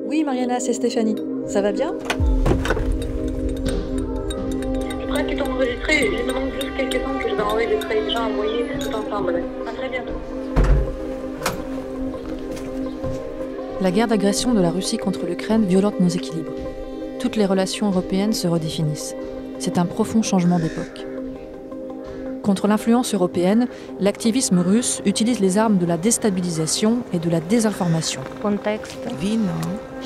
Oui, Mariana, c'est Stéphanie. Ça va bien? Je crois qu'ils t'ont enregistré. Je demande juste quelques temps que je vais enregistrer. Déjà envoyé tout ensemble. À très bientôt. La guerre d'agression de la Russie contre l'Ukraine violente nos équilibres. Toutes les relations européennes se redéfinissent. C'est un profond changement d'époque. Contre l'influence européenne, l'activisme russe utilise les armes de la déstabilisation et de la désinformation. Contexte. Війна,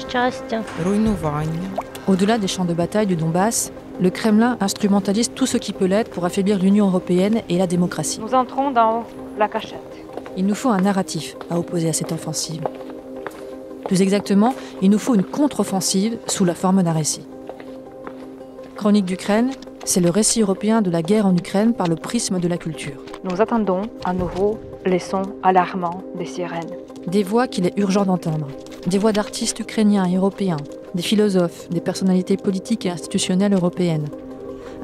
Щастя. руйнування. Au-delà des champs de bataille du Donbass, le Kremlin instrumentalise tout ce qui peut l'être pour affaiblir l'Union européenne et la démocratie. Nous entrons dans la cachette. Il nous faut un narratif à opposer à cette offensive. Plus exactement, il nous faut une contre-offensive sous la forme d'un récit. Chronique d'Ukraine, c'est le récit européen de la guerre en Ukraine par le prisme de la culture. Nous attendons à nouveau les sons alarmants des sirènes. Des voix qu'il est urgent d'entendre. Des voix d'artistes ukrainiens et européens, des philosophes, des personnalités politiques et institutionnelles européennes.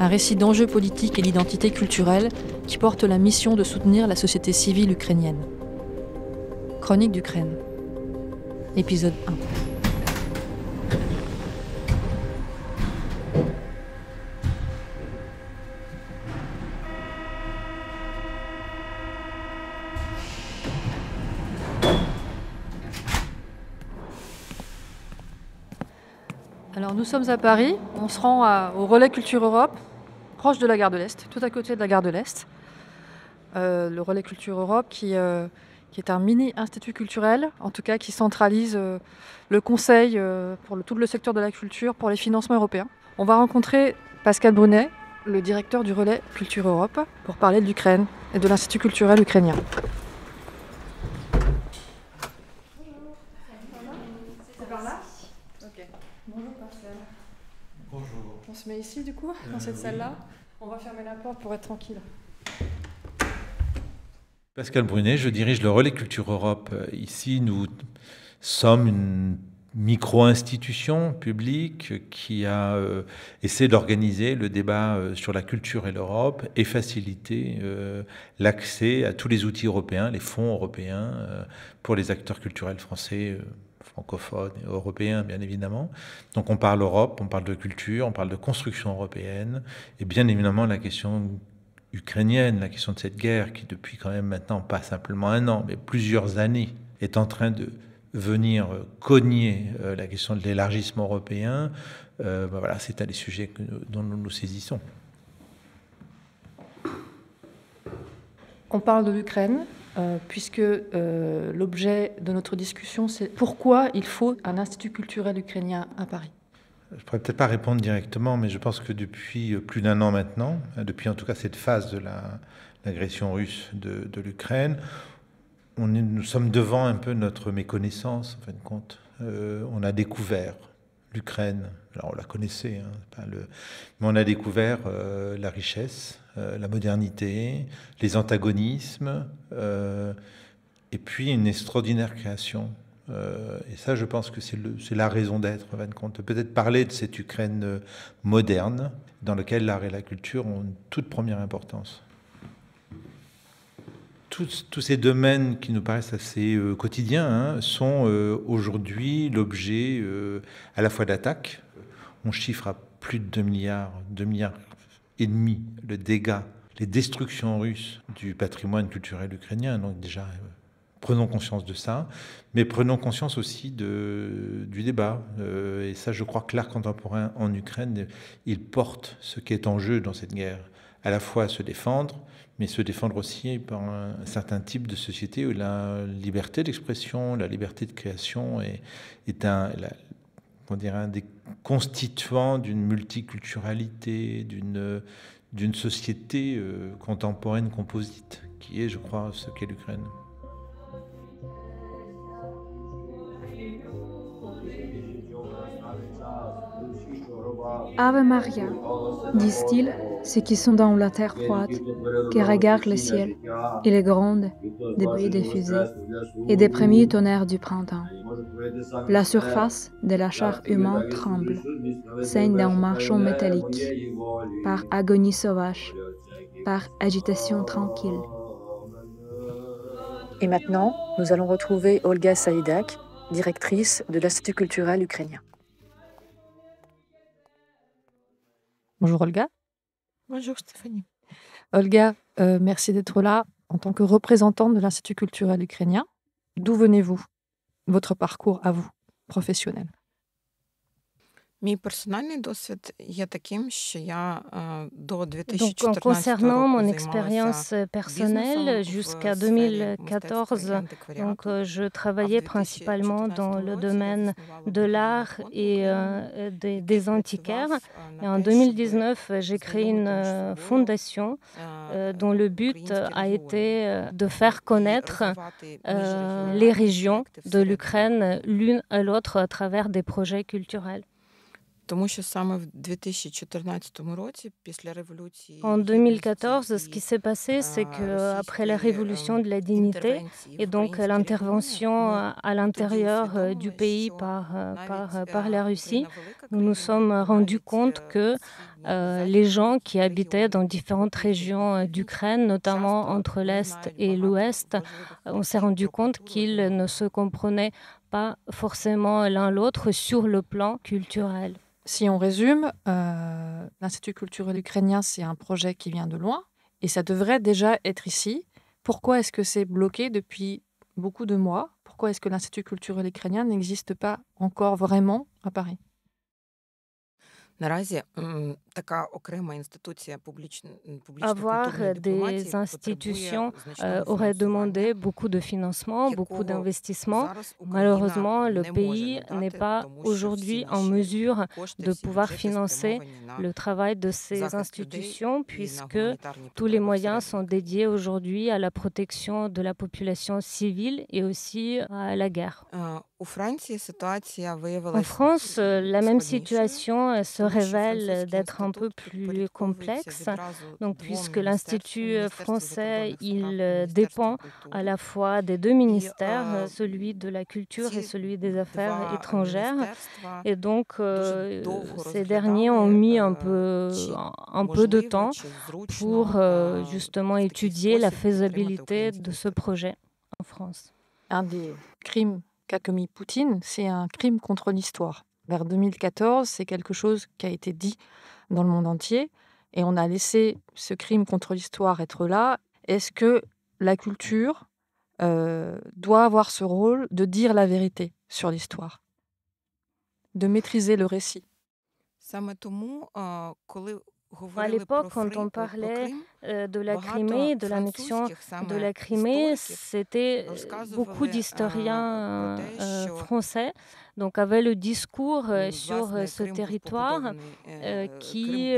Un récit d'enjeux politiques et d'identité culturelle qui porte la mission de soutenir la société civile ukrainienne. Chronique d'Ukraine. Épisode 1. Alors nous sommes à Paris, on se rend au Relais Culture Europe, proche de la gare de l'Est, tout à côté de la gare de l'Est. Le Relais Culture Europe qui est un mini-institut culturel, en tout cas qui centralise le conseil pour tout le secteur de la culture, pour les financements européens. On va rencontrer Pascal Brunet, le directeur du Relais Culture Europe, pour parler de l'Ukraine et de l'Institut culturel ukrainien. Bonjour Pascal. Bonjour. On se met ici du coup, dans cette salle-là. On va fermer la porte pour être tranquille. Pascal Brunet, je dirige le Relais Culture Europe. Ici, nous sommes une micro-institution publique qui a essayé d'organiser le débat sur la culture et l'Europe et faciliter l'accès à tous les outils européens, les fonds européens pour les acteurs culturels français, francophones et européens, bien évidemment. Donc on parle Europe, on parle de culture, on parle de construction européenne et bien évidemment la question ukrainienne, la question de cette guerre qui depuis quand même maintenant pas simplement un an, mais plusieurs années est en train de venir cogner la question de l'élargissement européen, voilà, c'est un des sujets dont nous nous saisissons. On parle de l'Ukraine, puisque l'objet de notre discussion, c'est pourquoi il faut un institut culturel ukrainien à Paris. Je ne pourrais peut-être pas répondre directement, mais je pense que depuis plus d'un an maintenant, depuis en tout cas cette phase de l'agression russe de l'Ukraine, nous sommes devant un peu notre méconnaissance, en fin de compte. On a découvert l'Ukraine, alors on la connaissait, hein, mais on a découvert la richesse, la modernité, les antagonismes, et puis une extraordinaire création. Et ça, je pense que c'est la raison d'être, en fin de compte. Peut-être parler de cette Ukraine moderne, dans laquelle l'art et la culture ont une toute première importance. Tous ces domaines qui nous paraissent assez quotidiens sont aujourd'hui l'objet à la fois d'attaques. On chiffre à plus de 2 milliards et demi le dégât, les destructions russes du patrimoine culturel ukrainien. Donc déjà, prenons conscience de ça, mais prenons conscience aussi du débat. Et ça, je crois que l'art contemporain en Ukraine, il porte ce qui est en jeu dans cette guerre. À la fois se défendre, mais se défendre aussi par un certain type de société où la liberté d'expression, la liberté de création est un des constituants d'une multiculturalité, d'une société contemporaine composite, qui est, je crois, ce qu'est l'Ukraine. Ave Maria, disent-ils, ceux qui sont dans la terre froide, qui regardent le ciel et les grondes des bruits des fusées et des premiers tonnerres du printemps. La surface de la chair humaine tremble, saigne d'un marchand métallique, par agonie sauvage, par agitation tranquille. Et maintenant, nous allons retrouver Olga Saidak, directrice de l'Institut culturel ukrainien. Bonjour Olga. Bonjour Stéphanie. Olga, merci d'être là en tant que représentante de l'Institut culturel ukrainien. D'où venez-vous? Votre parcours à vous, professionnel. Мій персональний досвід є таким, що я до Donc, 2014 concernant mon року expérience займалася personnelle, бізнесом jusqu'à в сфері 2014, мистецтва і donc, антикваріату. je travaillais principalement dans le domaine de l'art et des antiquaires. Et en 2019, j'ai créé une fondation dont le but a été de faire connaître les régions de l'Ukraine l'une à l'autre à travers des projets culturels. Тому що саме в 2014 році, після революції En 2014, ce qui s'est passé, c'est qu'après la révolution de la dignité et donc l'intervention à l'intérieur du pays par la Russie, nous nous sommes rendus compte que les gens qui habitaient dans différentes régions d'Ukraine, notamment entre l'Est et l'Ouest, on s'est rendu compte qu'ils ne se comprenaient pas forcément l'un l'autre sur le plan culturel. Si on résume, l'Institut culturel ukrainien, c'est un projet qui vient de loin et ça devrait déjà être ici. Pourquoi est-ce que c'est bloqué depuis beaucoup de mois? Pourquoi est-ce que l'Institut culturel ukrainien n'existe pas encore vraiment à Paris? Наразі така окрема інституція публічної Avoir культурної des дипломатії institutions потребує значного aurait demandé фінансування, beaucoup de financement, beaucoup якого d'investissement. зараз Україна Malheureusement, le не може pays n'est надати, pas тому що aujourd'hui всі en наші mesure кошти, de всі pouvoir бюджети financer спрямовані на le travail de ces захист людей institutions, і на puisque гуманітарні tous les потреби moyens sont всередині. dédiés aujourd'hui à la protection de la population civile et aussi à la guerre. У Франції ситуація En виявилася France, la même складнішою, situation se тому що révèle французький d'être un peu інститут plus підпорядковується complexe. відразу Donc, двом puisque міністерствам: l'Institut Міністерству français, закордонних справ il і Міністерству dépend à культури. la fois des deux ministères, euh, celui de la culture et Ці celui des affaires два étrangères. міністерства Et donc, дуже довго ces derniers ont mis un розглядали, чи peu de можливо, temps чи зручно pour в justement такий étudier la спосіб підтримати faisabilité українську de ce історію. projet en France. Un des crimes qu'a commis Poutine, c'est un crime contre l'histoire. Vers 2014, c'est quelque chose qui a été dit dans le monde entier et on a laissé ce crime contre l'histoire être là. Est-ce que la culture doit avoir ce rôle de dire la vérité sur l'histoire, de maîtriser le récit? Саме тому, коли À говорили l'époque, про quand on про parlait Крим, de la Crimée, de l'annexion de la Crimée, c'était beaucoup d'historiens français, donc avaient le discours sur ce territoire qui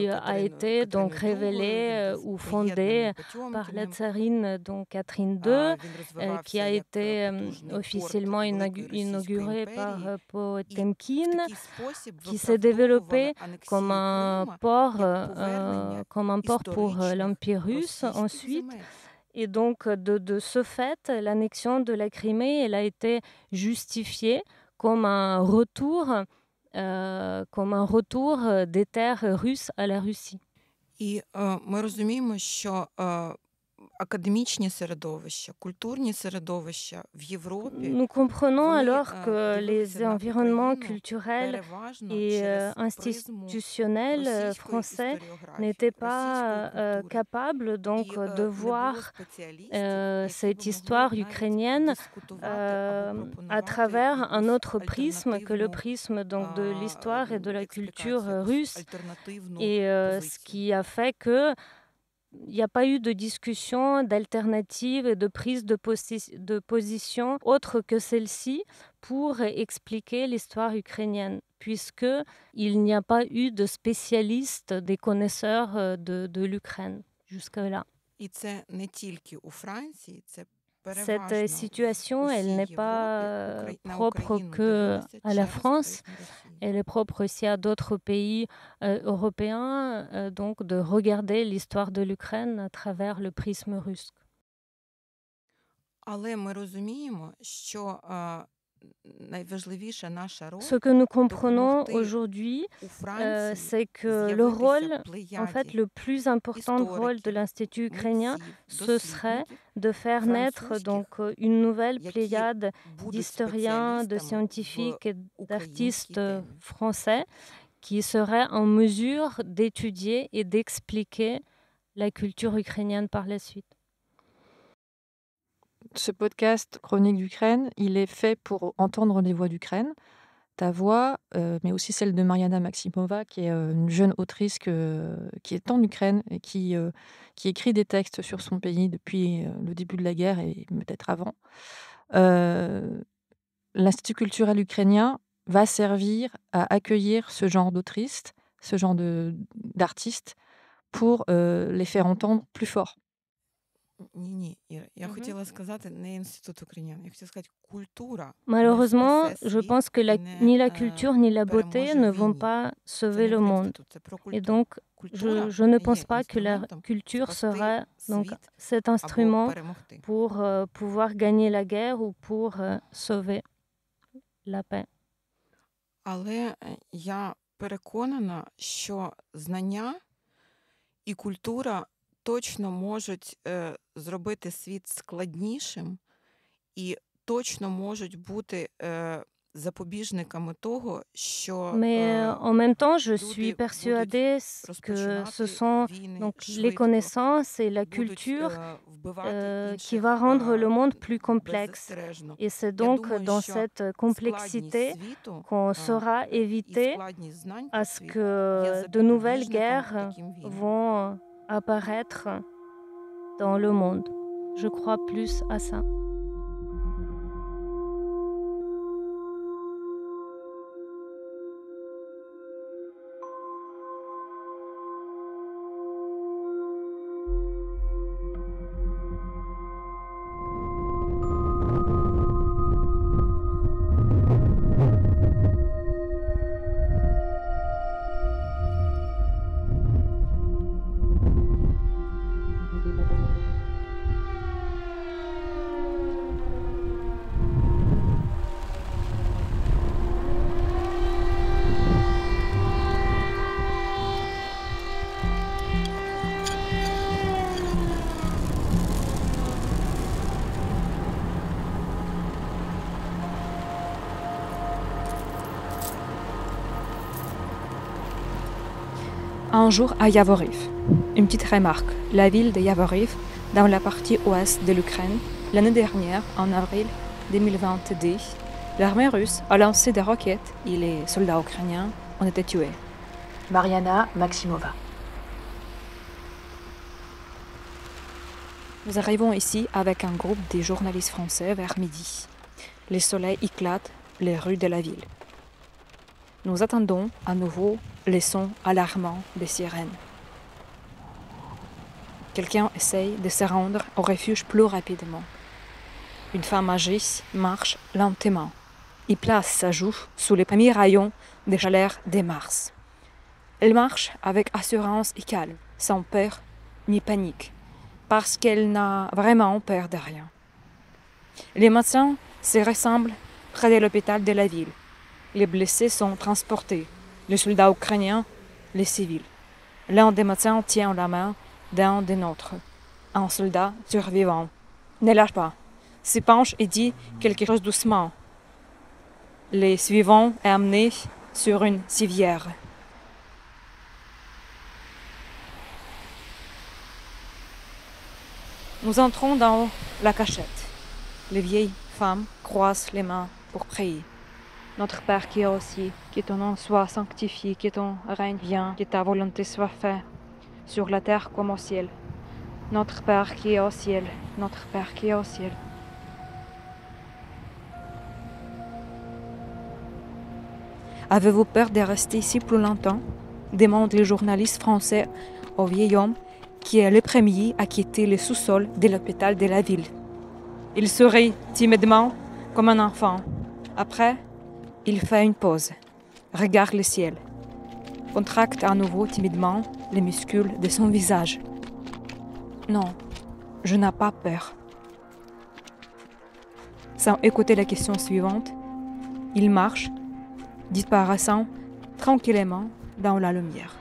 a été donc révélé ou fondé par la tsarine donc Catherine II, qui a été officiellement inauguré par Potemkin, qui s'est développé comme un port pour l'Empire russe ensuite. Et donc, de ce fait, l'annexion de la Crimée, elle a été justifiée comme un retour des terres russes à la Russie. І ми розуміємо, що академічні середовища, культурні середовища в Європі Nous comprenons alors que les дивилися на environnements Україну culturels переважно et через призму institutionnels російської français історіографії, n'étaient pas російської культури. capables donc І, de не voir було спеціалістів, які cette би histoire могли навіть ukrainienne дискутувати або à пропонувати travers un якусь autre prisme que le альтернативну, prisme donc de l'histoire et de la експлікацію, culture якусь russe. альтернативну Et ce позицію. qui a fait que il n'y a pas eu de discussion, d'alternative et de prise de position autre que celle-ci pour expliquer l'histoire ukrainienne, puisqu'il n'y a pas eu de spécialistes, des connaisseurs de l'Ukraine jusque-là. І це не тільки у Франції, це Cette переважно situation, в elle усій n'est pas Європі. На propre Україну que дивилися à la через France. призму Росії. Elle est propre aussi à d'autres pays européens, donc de regarder l'histoire de l'Ukraine à travers le prisme russe. Але ми розуміємо, що Ce que nous comprenons aujourd'hui, c'est que le rôle, en fait, le plus important rôle de l'Institut ukrainien, ce serait de faire naître donc une nouvelle pléiade d'historiens, de scientifiques et d'artistes français qui seraient en mesure d'étudier et d'expliquer la culture ukrainienne par la suite. Ce podcast Chronique d'Ukraine, il est fait pour entendre les voix d'Ukraine, ta voix, mais aussi celle de Mariana Maximova, qui est une jeune autrice qui est en Ukraine et qui écrit des textes sur son pays depuis le début de la guerre et peut-être avant. L'Institut culturel ukrainien va servir à accueillir ce genre d'autrices, ce genre d'artistes, pour les faire entendre plus fort. Malheureusement, je pense que ni la culture ni la beauté ne vont pas sauver le monde. Et donc, je ne pense pas que la culture sera donc, cet instrument pour pouvoir gagner la guerre ou pour sauver la paix. Але я переконана, що знання і культура точно можуть зробити світ складнішим і точно можуть бути запобіжниками того, що Mais en même temps, je suis persuadée que ce sont donc, les connaissances et la culture qui va rendre le monde plus complexe. Et c'est donc dans cette complexité qu'on saura éviter à ce que de nouvelles guerres vont apparaître dans le monde. Je crois plus à ça. Un jour à Yavoriv. Une petite remarque. La ville de Yavoriv, dans la partie ouest de l'Ukraine, l'année dernière, en avril 2022, l'armée russe a lancé des roquettes et les soldats ukrainiens ont été tués. Mariana Maximova. Nous arrivons ici avec un groupe de journalistes français vers midi. Le soleil éclate les rues de la ville. Nous attendons à nouveau les sons alarmants des sirènes. Quelqu'un essaye de se rendre au refuge plus rapidement. Une femme âgée marche lentement et place sa joue sous les premiers rayons de chaleur de Mars. Elle marche avec assurance et calme, sans peur ni panique, parce qu'elle n'a vraiment peur de rien. Les médecins se rassemblent près de l'hôpital de la ville. Les blessés sont transportés, les soldats ukrainiens, les civils. L'un des médecins tient la main d'un des nôtres, un soldat survivant. Ne lâche pas, se penche et dit quelque chose doucement. Les suivants est amené sur une civière. Nous entrons dans la cachette. Les vieilles femmes croisent les mains pour prier. Notre Père qui est aux cieux, que ton nom soit sanctifié, que ton règne vienne, que ta volonté soit faite, sur la terre comme au ciel. Notre Père qui est au ciel, notre Père qui est au ciel. Avez-vous peur de rester ici plus longtemps? Demande le journaliste français au vieil homme qui est le premier à quitter le sous-sol de l'hôpital de la ville. Il sourit timidement comme un enfant. Après, il fait une pause, regarde le ciel, contracte à nouveau timidement les muscles de son visage. Non, je n'ai pas peur. Sans écouter la question suivante, Ils marchent, disparaissant tranquillement dans la lumière.